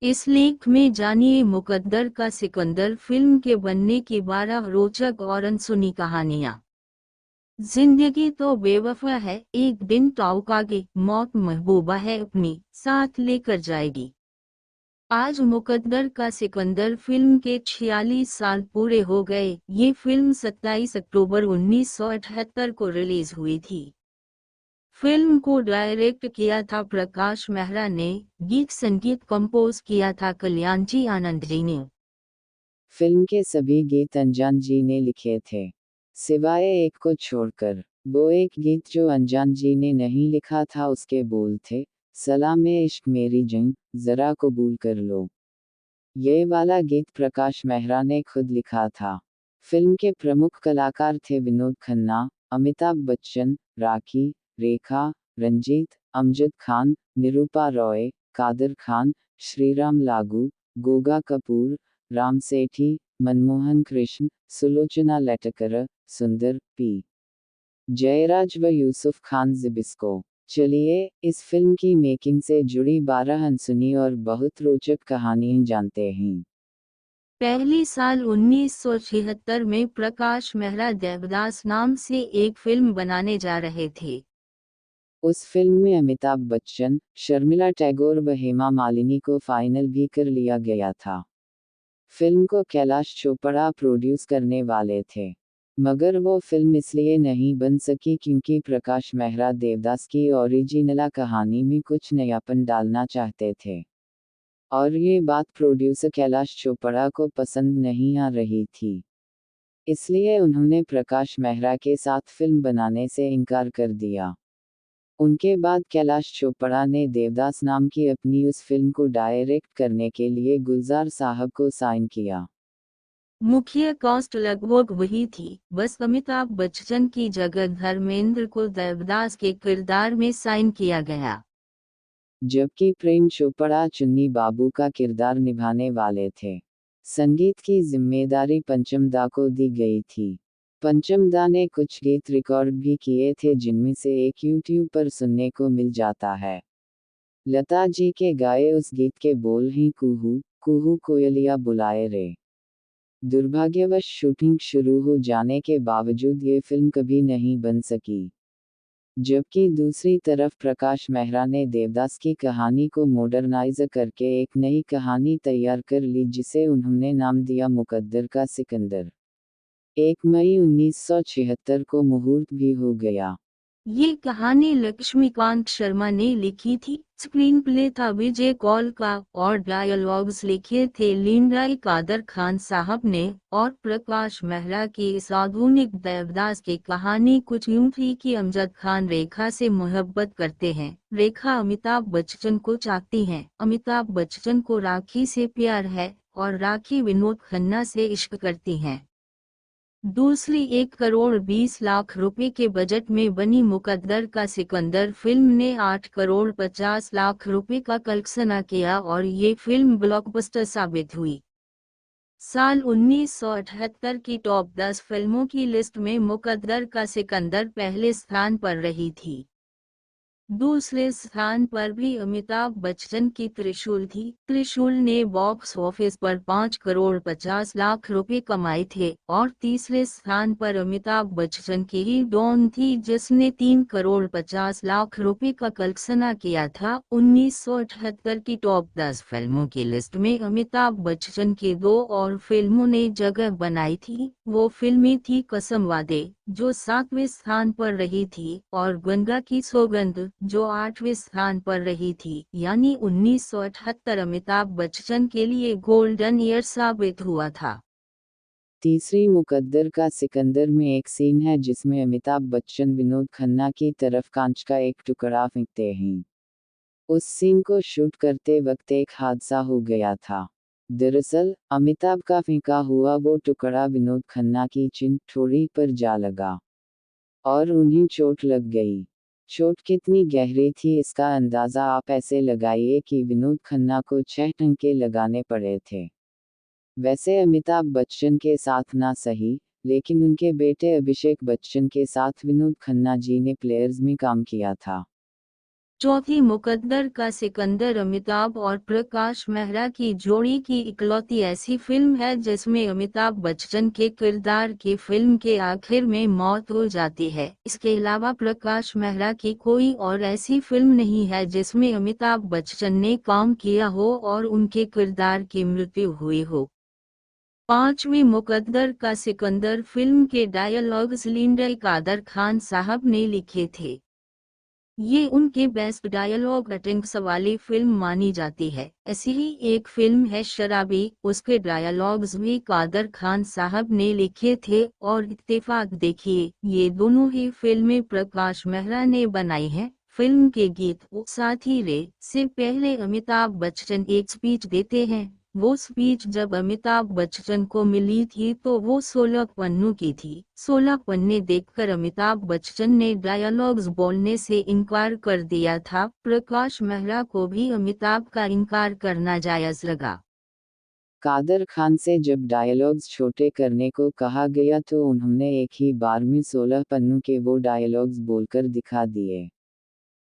इस लेख में जानिए मुकद्दर का सिकंदर फिल्म के बनने की 12 रोचक और अनसुनी कहानियां। जिंदगी तो बेवफा है, एक दिन ताउका की मौत महबूबा है अपनी साथ लेकर जाएगी। आज मुकद्दर का सिकंदर फिल्म के 46 साल पूरे हो गए। ये फिल्म 27 अक्टूबर 1978 को रिलीज हुई थी। फिल्म को डायरेक्ट किया था प्रकाश मेहरा ने, गीत संगीत कंपोज किया था कल्याणजी आनंद जी ने। फिल्म के सभी गीत अनजान जी ने लिखे थे, सिवाय एक को छोड़कर। वो एक गीत जो अनजान जी ने नहीं लिखा था उसके बोल थे, सलामे इश्क मेरी जंग, जरा कबूल कर लो। ये वाला गीत प्रकाश मेहरा ने खुद लिखा था। फिल्म के प्रमुख कलाकार थे विनोद खन्ना, अमिताभ बच्चन, राखी, रेखा, रंजीत, अमजद खान, निरूपा रॉय, कादर खान, श्रीराम लागू, गोगा कपूर, राम सेठी, मनमोहन कृष्ण, सुलोचना लेटकर, सुंदर पी. जयराज व यूसुफ खान जिबिस्को। चलिए इस फिल्म की मेकिंग से जुड़ी 12 अनसुनी और बहुत रोचक कहानियां जानते हैं। पहली साल 1976 में प्रकाश मेहरा देवदास नाम से एक फिल्म बनाने जा रहे थे। उस फिल्म में अमिताभ बच्चन, शर्मिला टैगोर व हेमा मालिनी को फाइनल भी कर लिया गया था। फिल्म को कैलाश चोपड़ा प्रोड्यूस करने वाले थे, मगर वो फिल्म इसलिए नहीं बन सकी क्योंकि प्रकाश मेहरा देवदास की ओरिजिनल कहानी में कुछ नयापन डालना चाहते थे, और ये बात प्रोड्यूसर कैलाश चोपड़ा को पसंद नहीं आ रही थी। इसलिए उन्होंने प्रकाश मेहरा के साथ फिल्म बनाने से इनकार कर दिया। उनके बाद कैलाश चोपड़ा ने देवदास नाम की अपनी उस फिल्म को डायरेक्ट करने के लिए गुलजार साहब को साइन किया। मुख्य कास्ट लगभग वही थी, बस अमिताभ बच्चन की जगह धर्मेंद्र को देवदास के किरदार में साइन किया गया। जबकि प्रेम चोपड़ा चुन्नी बाबू का किरदार निभाने वाले थे। संगीत की जिम्मेदारी पंचम दा को दी गई थी। पंचम दा ने कुछ गीत रिकॉर्ड भी किए थे जिनमें से एक यूट्यूब पर सुनने को मिल जाता है। लता जी के गाए उस गीत के बोल हैं, कुहू कुहू कोयलिया बुलाए रे। दुर्भाग्यवश शूटिंग शुरू हो जाने के बावजूद ये फिल्म कभी नहीं बन सकी। जबकि दूसरी तरफ प्रकाश मेहरा ने देवदास की कहानी को मॉडर्नाइज करके एक नई कहानी तैयार कर ली जिसे उन्होंने नाम दिया मुकद्दर का सिकंदर। 1 मई 1976 को मुहूर्त भी हो गया। ये कहानी लक्ष्मीकांत शर्मा ने लिखी थी, स्क्रीन प्ले था विजय कौल का और डायलॉग्स लिखे थे लीनराय कादर खान साहब ने। और प्रकाश मेहरा की इस आधुनिक देवदास की कहानी कुछ यूं थी कि अमजद खान रेखा से मोहब्बत करते हैं, रेखा अमिताभ बच्चन को चाहती हैं, अमिताभ बच्चन को राखी से प्यार है और राखी विनोद खन्ना से इश्क करती हैं। दूसरी 1 करोड़ 20 लाख रुपए के बजट में बनी मुकद्दर का सिकंदर फिल्म ने 8 करोड़ 50 लाख रुपए का कलेक्शन किया और ये फिल्म ब्लॉकबस्टर साबित हुई। साल 1978 की टॉप 10 फिल्मों की लिस्ट में मुकद्दर का सिकंदर पहले स्थान पर रही थी। दूसरे स्थान पर भी अमिताभ बच्चन की त्रिशूल थी। त्रिशूल ने बॉक्स ऑफिस पर 5 करोड़ 50 लाख रुपए कमाए थे और तीसरे स्थान पर अमिताभ बच्चन की ही डॉन थी जिसने 3 करोड़ 50 लाख रुपए का कलेक्शन किया था। 1978 की टॉप 10 फिल्मों की लिस्ट में अमिताभ बच्चन की 2 और फिल्मों ने जगह बनाई थी। वो फिल्में थी कसम वादे जो 7वें स्थान पर रही थी और गंगा की सौगंध जो 8वें स्थान पर रही थी। यानी 1978 अमिताभ बच्चन के लिए गोल्डन ईयर साबित हुआ था। तीसरी मुकद्दर का सिकंदर में एक सीन है जिसमें अमिताभ बच्चन विनोद खन्ना की तरफ कांच का एक टुकड़ा फेंकते हैं। उस सीन को शूट करते वक्त एक हादसा हो गया था। दरअसल अमिताभ का फेंका हुआ वो टुकड़ा विनोद खन्ना की चिन ठोड़ी पर जा लगा और उन्हें चोट लग गई। चोट कितनी गहरी थी इसका अंदाजा आप ऐसे लगाइए कि विनोद खन्ना को 6 टंके लगाने पड़े थे। वैसे अमिताभ बच्चन के साथ ना सही, लेकिन उनके बेटे अभिषेक बच्चन के साथ विनोद खन्ना जी ने प्लेयर्स में काम किया था। चौथी मुकद्दर का सिकंदर अमिताभ और प्रकाश मेहरा की जोड़ी की इकलौती ऐसी फिल्म है जिसमें अमिताभ बच्चन के किरदार की फिल्म के आखिर में मौत हो जाती है। इसके अलावा प्रकाश मेहरा की कोई और ऐसी फिल्म नहीं है जिसमें अमिताभ बच्चन ने काम किया हो और उनके किरदार की मृत्यु हुई हो। पांचवी मुकद्दर का सिकंदर फिल्म के डायलॉग्स लिंडा कादर खान साहब ने लिखे थे। ये उनके बेस्ट डायलॉग अटेम्प्ट्स वाली फिल्म मानी जाती है। ऐसी ही एक फिल्म है शराबी, उसके डायलॉग्स भी कादर खान साहब ने लिखे थे और इत्तेफाक देखिए ये दोनों ही फिल्में प्रकाश मेहरा ने बनाई हैं। फिल्म के गीत ओ साथी रे से पहले अमिताभ बच्चन एक स्पीच देते हैं। वो स्पीच जब अमिताभ बच्चन को मिली थी तो वो 16 पन्नों की थी। 16 पन्ने देखकर अमिताभ बच्चन ने डायलॉग्स बोलने से इनकार कर दिया था। प्रकाश मेहरा को भी अमिताभ का इनकार करना जायज लगा। कादर खान से जब डायलॉग्स छोटे करने को कहा गया तो उन्होंने एक ही बार में 16 पन्नों के वो डायलॉग्स बोलकर दिखा दिए।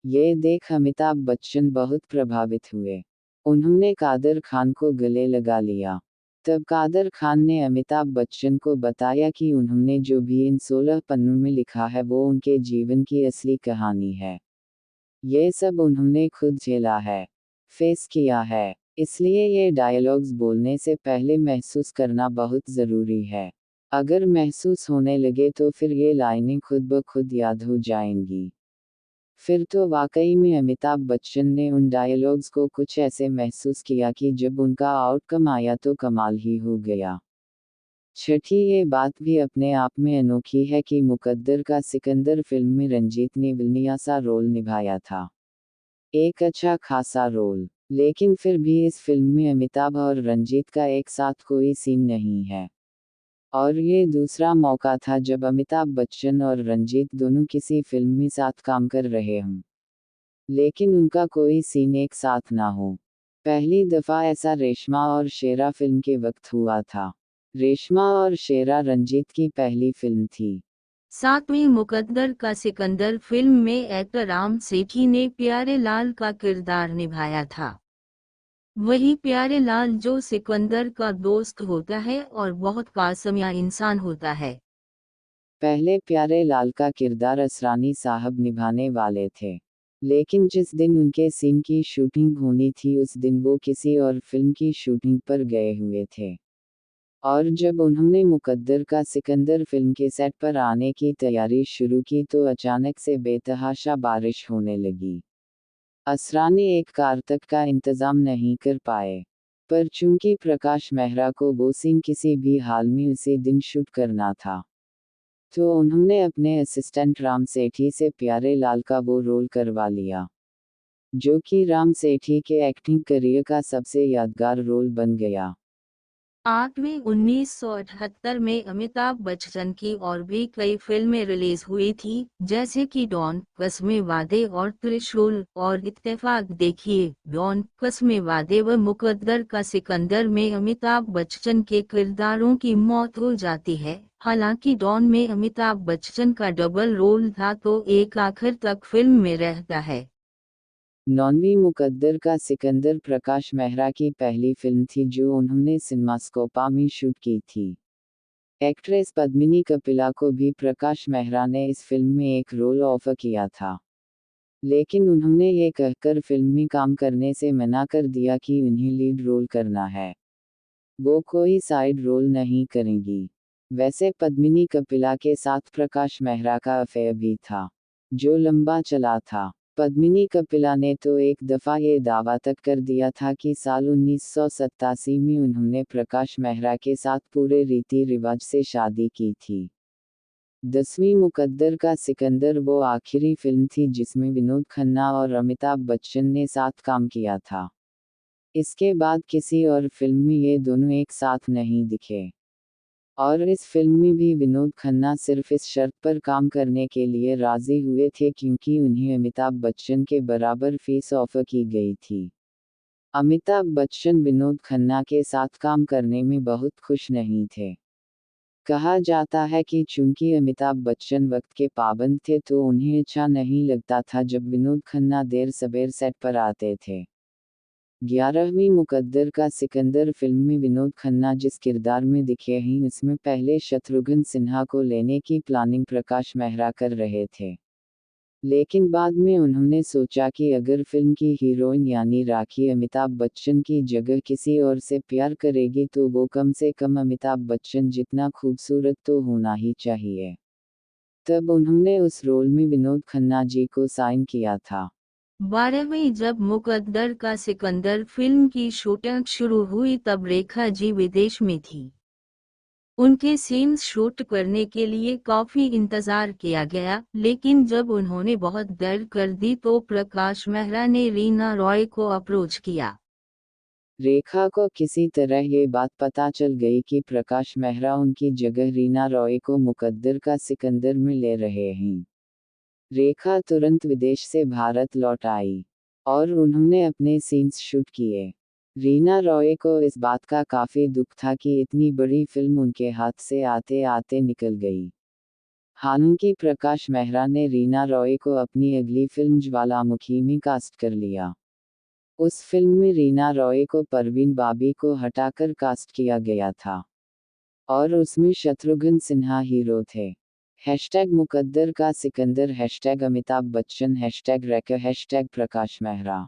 ये देख अमिताभ बच्चन बहुत प्रभावित हुए। उन्होंने कादर खान को गले लगा लिया। तब कादर खान ने अमिताभ बच्चन को बताया कि उन्होंने जो भी इन 16 पन्नों में लिखा है वो उनके जीवन की असली कहानी है। ये सब उन्होंने खुद झेला है, फेस किया है। इसलिए ये डायलॉग्स बोलने से पहले महसूस करना बहुत ज़रूरी है। अगर महसूस होने लगे तो फिर ये लाइनें खुद ब खुद याद हो जाएंगी। फिर तो वाकई में अमिताभ बच्चन ने उन डायलॉग्स को कुछ ऐसे महसूस किया कि जब उनका आउटकम आया तो कमाल ही हो गया। छठी ये बात भी अपने आप में अनोखी है कि मुकद्दर का सिकंदर फिल्म में रंजीत ने विलनिया सा रोल निभाया था। एक अच्छा खासा रोल। लेकिन फिर भी इस फिल्म में अमिताभ और रंजीत का एक साथ कोई सीन नहीं है। और ये दूसरा मौका था जब अमिताभ बच्चन और रंजीत दोनों किसी फिल्म में साथ काम कर रहे हों, लेकिन उनका कोई सीन एक साथ ना हो। पहली दफा ऐसा रेशमा और शेरा फिल्म के वक्त हुआ था। रेशमा और शेरा रंजीत की पहली फिल्म थी। सातवीं मुकद्दर का सिकंदर फिल्म में एक्टर राम सेठी ने प्यारे लाल का किरदार निभाया था। वही प्यारे लाल जो सिकंदर का दोस्त होता है और बहुत कासमिया इंसान होता है। पहले प्यारे लाल का किरदार असरानी साहब निभाने वाले थे, लेकिन जिस दिन उनके सीन की शूटिंग होनी थी उस दिन वो किसी और फिल्म की शूटिंग पर गए हुए थे। और जब उन्होंने मुकद्दर का सिकंदर फिल्म के सेट पर आने की तैयारी शुरू की तो अचानक से बेतहाशा बारिश होने लगी। असरानी एक कार तक का इंतजाम नहीं कर पाए। पर चूंकि प्रकाश मेहरा को वो सीन किसी भी हाल में उसी दिन शूट करना था, तो उन्होंने अपने असिस्टेंट राम सेठी से प्यारे लाल का वो रोल करवा लिया, जो कि राम सेठी के एक्टिंग करियर का सबसे यादगार रोल बन गया। आठवीं 1978 में अमिताभ बच्चन की और भी कई फिल्में रिलीज हुई थी, जैसे कि डॉन, कस्मे वादे और त्रिशूल। और इत्तेफाक देखिए डॉन, कस्मे वादे व मुकद्दर का सिकंदर में अमिताभ बच्चन के किरदारों की मौत हो जाती है। हालांकि डॉन में अमिताभ बच्चन का डबल रोल था तो एक आखिर तक फिल्म में रहता है। नौवीं मुकद्दर का सिकंदर प्रकाश मेहरा की पहली फिल्म थी जो उन्होंने सिनेमास्कोपा में शूट की थी। एक्ट्रेस पद्मिनी कपिला को भी प्रकाश मेहरा ने इस फिल्म में एक रोल ऑफर किया था, लेकिन उन्होंने ये कहकर फिल्म में काम करने से मना कर दिया कि उन्हें लीड रोल करना है, वो कोई साइड रोल नहीं करेंगी। वैसे पद्मिनी कपिला के साथ प्रकाश मेहरा का अफेयर भी था, जो लंबा चला था। पद्मिनी कपिला ने तो एक दफ़ा ये दावा तक कर दिया था कि साल 1987 में उन्होंने प्रकाश मेहरा के साथ पूरे रीति रिवाज से शादी की थी। 10वीं मुकद्दर का सिकंदर वो आखिरी फिल्म थी जिसमें विनोद खन्ना और अमिताभ बच्चन ने साथ काम किया था। इसके बाद किसी और फिल्म में ये दोनों एक साथ नहीं दिखे। और इस फिल्म में भी विनोद खन्ना सिर्फ इस शर्त पर काम करने के लिए राजी हुए थे क्योंकि उन्हें अमिताभ बच्चन के बराबर फीस ऑफर की गई थी। अमिताभ बच्चन विनोद खन्ना के साथ काम करने में बहुत खुश नहीं थे। कहा जाता है कि चूंकि अमिताभ बच्चन वक्त के पाबंद थे तो उन्हें अच्छा नहीं लगता था जब विनोद खन्ना देर सबेर सेट पर आते थे। 11वीं मुकद्दर का सिकंदर फिल्म में विनोद खन्ना जिस किरदार में दिखे हैं इसमें पहले शत्रुघ्न सिन्हा को लेने की प्लानिंग प्रकाश मेहरा कर रहे थे। लेकिन बाद में उन्होंने सोचा कि अगर फिल्म की हीरोइन यानी राखी अमिताभ बच्चन की जगह किसी और से प्यार करेगी तो वो कम से कम अमिताभ बच्चन जितना खूबसूरत तो होना ही चाहिए। तब उन्होंने उस रोल में विनोद खन्ना जी को साइन किया था। 12वीं जब मुकद्दर का सिकंदर फिल्म की शूटिंग शुरू हुई तब रेखा जी विदेश में थी। उनके सीन्स शूट करने के लिए काफी इंतजार किया गया, लेकिन जब उन्होंने बहुत देर कर दी तो प्रकाश मेहरा ने रीना रॉय को अप्रोच किया। रेखा को किसी तरह ये बात पता चल गई कि प्रकाश मेहरा उनकी जगह रीना रॉय को मुकद्दर का सिकंदर में ले रहे हैं। रेखा तुरंत विदेश से भारत लौट आई और उन्होंने अपने सीन्स शूट किए। रीना रॉय को इस बात का काफी दुख था कि इतनी बड़ी फिल्म उनके हाथ से आते आते निकल गई। हालांकि प्रकाश मेहरा ने रीना रॉय को अपनी अगली फिल्म ज्वालामुखी में कास्ट कर लिया। उस फिल्म में रीना रॉय को परवीन बाबी को हटाकर कास्ट किया गया था और उसमें शत्रुघ्न सिन्हा हीरो थे। #मुकद्दर का सिकंदर #अमिताभ बच्चन #रेखा #प्रकाश मेहरा।